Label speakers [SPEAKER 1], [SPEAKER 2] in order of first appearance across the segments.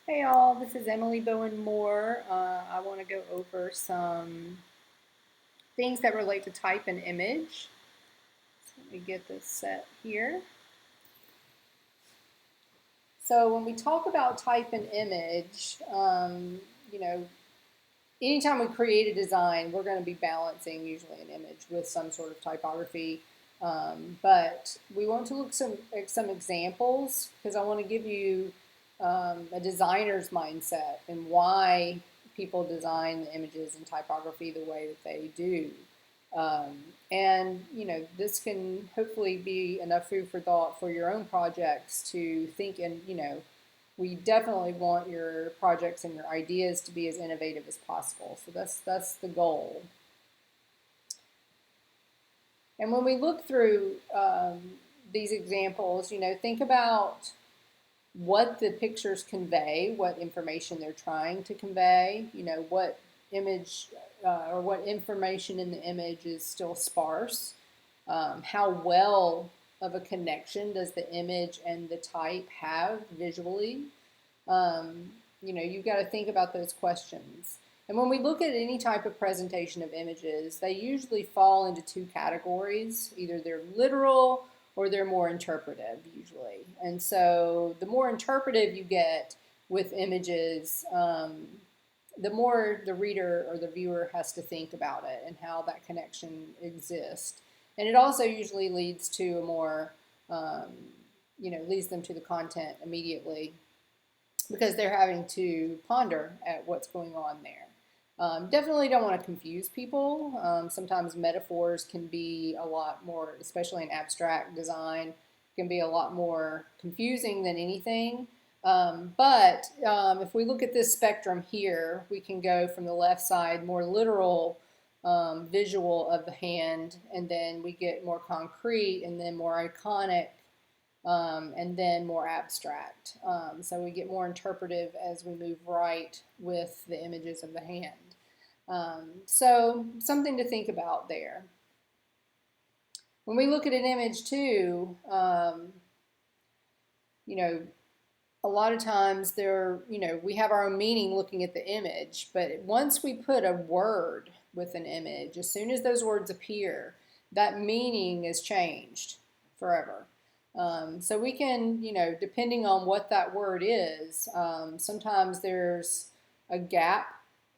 [SPEAKER 1] Hey all, this is Emily Bowen-Moore. I want to go over some things that relate to type and image. So let me get this set here. So when we talk about type and image, you know, anytime we create a design, we're going to be balancing usually an image with some sort of typography. But we want to look at some examples because I want to give you a designer's mindset and why people design the images and typography the way that they do. And this can hopefully be enough food for thought for your own projects to think and we definitely want your projects and your ideas to be as innovative as possible. So that's the goal. And when we look through these examples, think about what the pictures convey, what information they're trying to convey, what image or what information in the image is still sparse, how well of a connection does the image and the type have visually. You've got to think about those questions. And when we look at any type of presentation of images, they usually fall into two categories. Either they're literal or they're more interpretive, usually. And so the more interpretive you get with images, the more the reader or the viewer has to think about it and how that connection exists. And it also usually leads to a more, leads them to the content immediately because they're having to ponder at what's going on there. Definitely don't want to confuse people. Sometimes metaphors can be a lot more, especially in abstract design, can be a lot more confusing than anything. But if we look at this spectrum here, we can go from the left side, more literal visual of the hand, and then we get more concrete, and then more iconic, and then more abstract. So we get more interpretive as we move right with the images of the hand. So something to think about there. When we look at an image too, a lot of times we have our own meaning looking at the image, but once we put a word with an image, as soon as those words appear, that meaning is changed forever. So we can, depending on what that word is, sometimes there's a gap,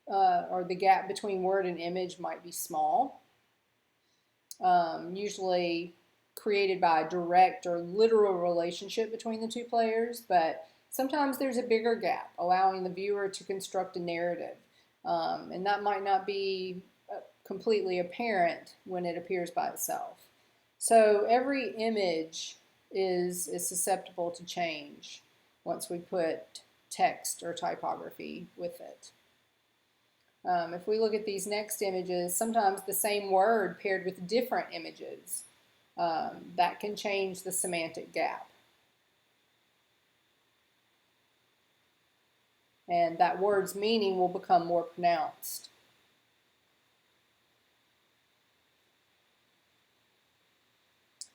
[SPEAKER 1] or the gap between word and image might be small, usually created by a direct or literal relationship between the two players, but sometimes there's a bigger gap, allowing the viewer to construct a narrative. And that might not be completely apparent when it appears by itself. So every image is susceptible to change once we put text or typography with it. If we look at these next images, sometimes the same word paired with different images, that can change the semantic gap. And that word's meaning will become more pronounced.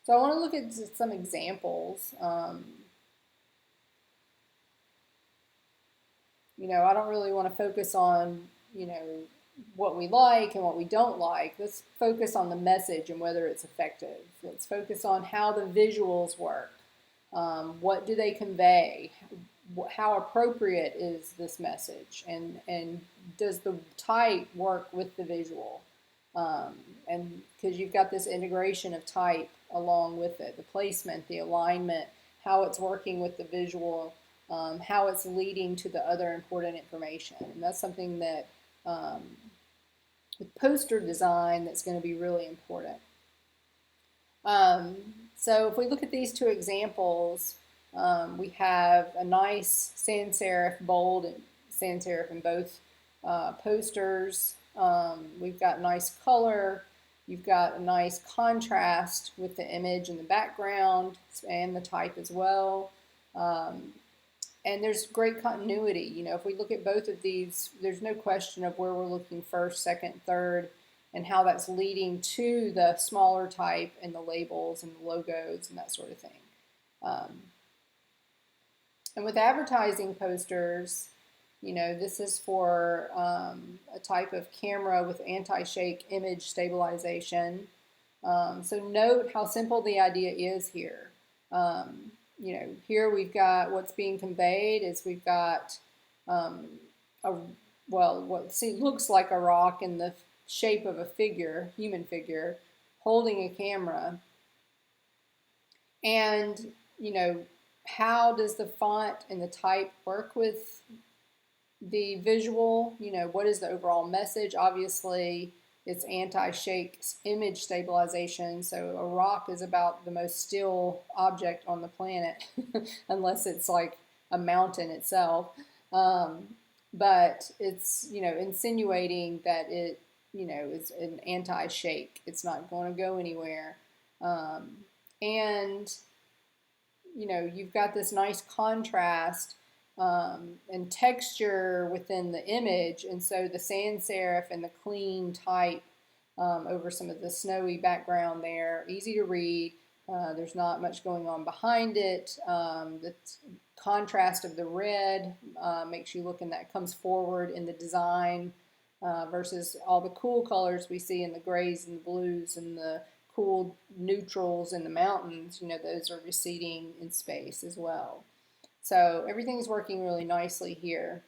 [SPEAKER 1] So I want to look at some examples. I don't really want to focus on, what we like and what we don't like. Let's focus on the message and whether it's effective. Let's focus on how the visuals work. What do they convey? How appropriate is this message? And does the type work with the visual? And because you've got this integration of type along with it, the placement, the alignment, how it's working with the visual, how it's leading to the other important information. And that's something that with poster design that's going to be really important. So if we look at these two examples, we have a nice sans serif, bold and sans serif in both posters. We've got nice color. You've got a nice contrast with the image in the background and the type as well. And there's great continuity. If we look at both of these, there's no question of where we're looking first, second, third, and how that's leading to the smaller type and the labels and the logos and that sort of thing. And with advertising posters, this is for a type of camera with anti-shake image stabilization. So note how simple the idea is here. Here we've got what's being conveyed is we've got what looks like a rock in the shape of a figure, human figure, holding a camera. And, how does the font and the type work with the visual? What is the overall message? Obviously, it's anti-shake image stabilization. So a rock is about the most still object on the planet, unless it's like a mountain itself. But it's, insinuating that it, is an anti-shake. It's not going to go anywhere. And you've got this nice contrast and texture within the image, and so the sans serif and the clean type over some of the snowy background there, easy to read. There's not much going on behind it. The contrast of the red makes you look, and that comes forward in the design versus all the cool colors we see in the grays and the blues and the cool neutrals in the mountains. Those are receding in space as well. So everything's working really nicely here.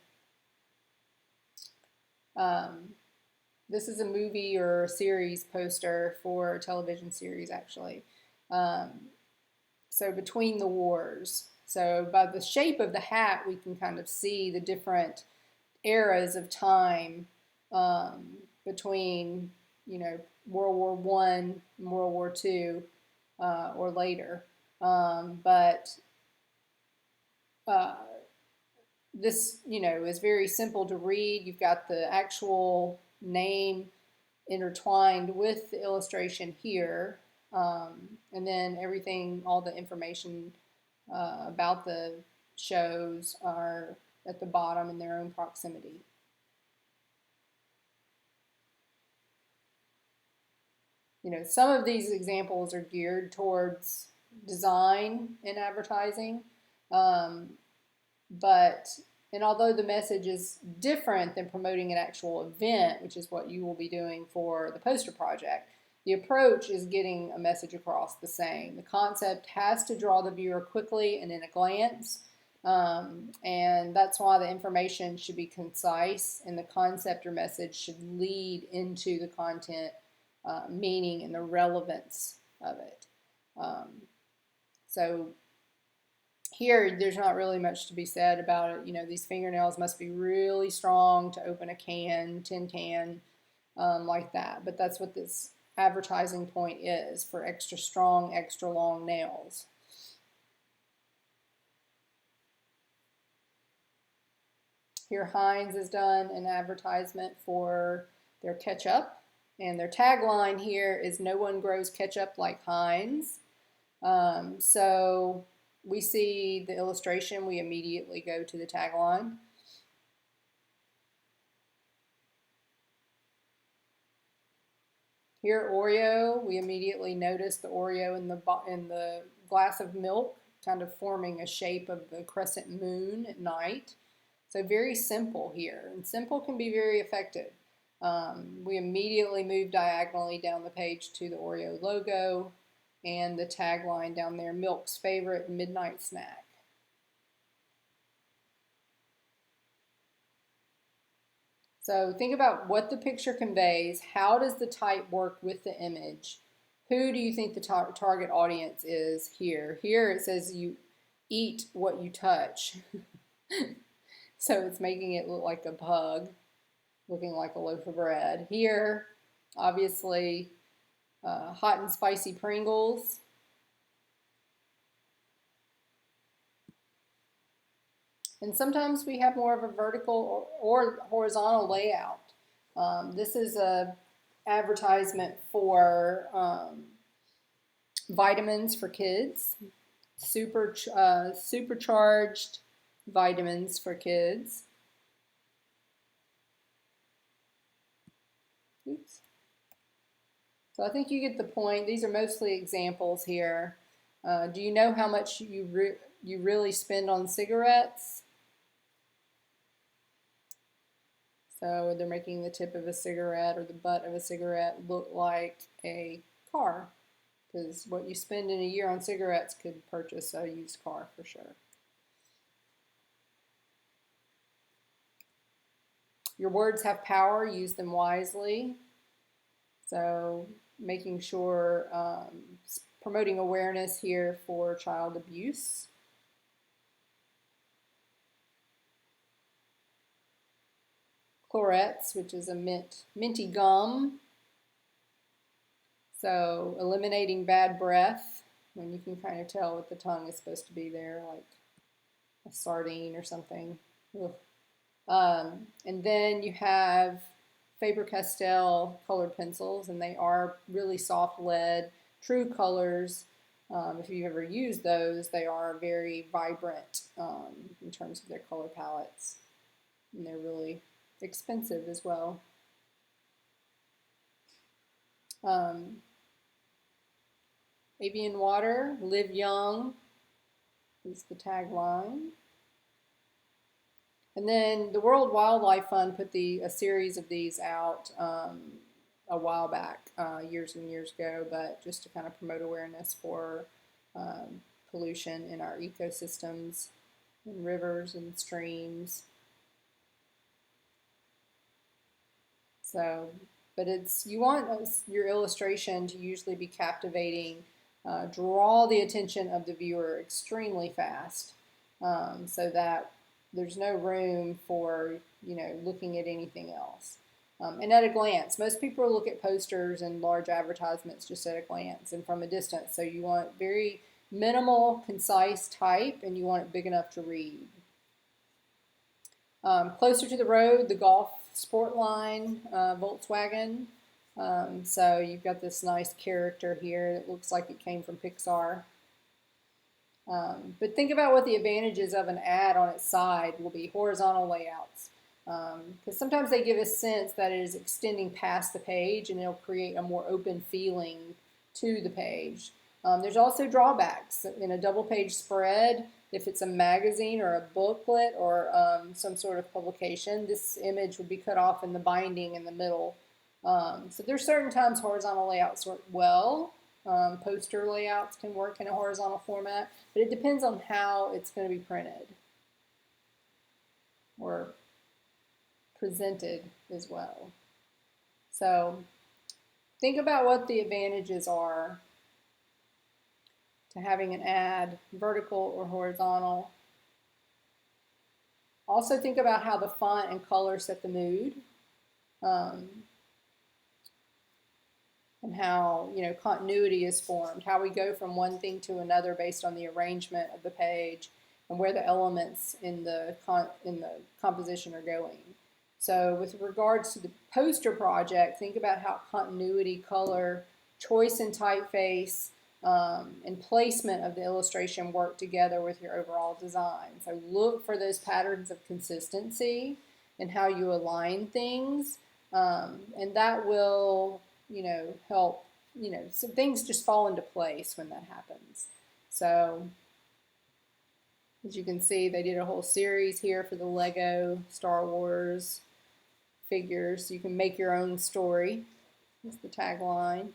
[SPEAKER 1] This is a movie or a series poster for a television series, actually. So Between the Wars. So by the shape of the hat, we can kind of see the different eras of time between, World War I and World War II or later. But this, is very simple to read. You've got the actual name intertwined with the illustration here. And then everything, all the information about the shows are at the bottom in their own proximity. Some of these examples are geared towards design and advertising, and although the message is different than promoting an actual event, which is what you will be doing for the poster project, the approach is getting a message across the same. The concept has to draw the viewer quickly and in a glance, and that's why the information should be concise, and the concept or message should lead into the content meaning and the relevance of it. So here, there's not really much to be said about it. These fingernails must be really strong to open a tin can, like that. But that's what this advertising point is, for extra strong, extra long nails. Here, Heinz has done an advertisement for their ketchup. And their tagline here is "No one grows ketchup like Heinz." So we see the illustration, we immediately go to the tagline. Here, Oreo, we immediately notice the Oreo in the glass of milk, kind of forming a shape of the crescent moon at night. So very simple here, and simple can be very effective. We immediately move diagonally down the page to the Oreo logo and the tagline down there, "Milk's favorite midnight snack." So think about what the picture conveys. How does the type work with the image? Who do you think the target audience is here? Here it says you eat what you touch. So it's making it look like a pug, looking like a loaf of bread. Here, obviously, hot and spicy Pringles. And sometimes we have more of a vertical or horizontal layout. This is a advertisement for vitamins for kids, supercharged vitamins for kids. Oops. So I think you get the point. These are mostly examples here. Do you know how much you really spend on cigarettes. So they're making the tip of a cigarette or the butt of a cigarette look like a car, because what you spend in a year on cigarettes could purchase a used car for sure. Your words have power, use them wisely. So making sure, promoting awareness here for child abuse. Chlorets, which is a minty gum. So eliminating bad breath, when you can kind of tell what the tongue is supposed to be there, like a sardine or something. And then you have Faber-Castell colored pencils, and they are really soft lead, true colors. If you've ever used those, they are very vibrant in terms of their color palettes, and they're really expensive as well. Avian water, live young is the tagline. And then the World Wildlife Fund put a series of these out a while back, years and years ago, but just to kind of promote awareness for pollution in our ecosystems, in rivers and streams. So, but you want your illustration to usually be captivating, draw the attention of the viewer extremely fast, so that there's no room for, looking at anything else. And at a glance, most people look at posters and large advertisements just at a glance and from a distance. So you want very minimal, concise type, and you want it big enough to read. Closer to the road, the Golf Sportline Volkswagen. So you've got this nice character here that looks like it came from Pixar. But think about what the advantages of an ad on its side will be: horizontal layouts. Because sometimes they give a sense that it is extending past the page, and it'll create a more open feeling to the page. There's also drawbacks. In a double page spread, if it's a magazine or a booklet or some sort of publication, this image would be cut off in the binding in the middle. So there's certain times horizontal layouts work well. Poster layouts can work in a horizontal format, but it depends on how it's going to be printed or presented as well. So think about what the advantages are to having an ad, vertical or horizontal. Also think about how the font and color set the mood, and how continuity is formed, how we go from one thing to another based on the arrangement of the page and where the elements in the composition are going. So with regards to the poster project, think about how continuity, color, choice and typeface, and placement of the illustration work together with your overall design. So look for those patterns of consistency and how you align things, and that will help, some things just fall into place when that happens. So as you can see, they did a whole series here for the Lego Star Wars figures. You can make your own story. That's the tagline.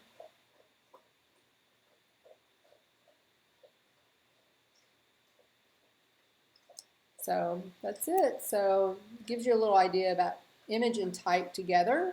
[SPEAKER 1] So that's it. So it gives you a little idea about image and type together.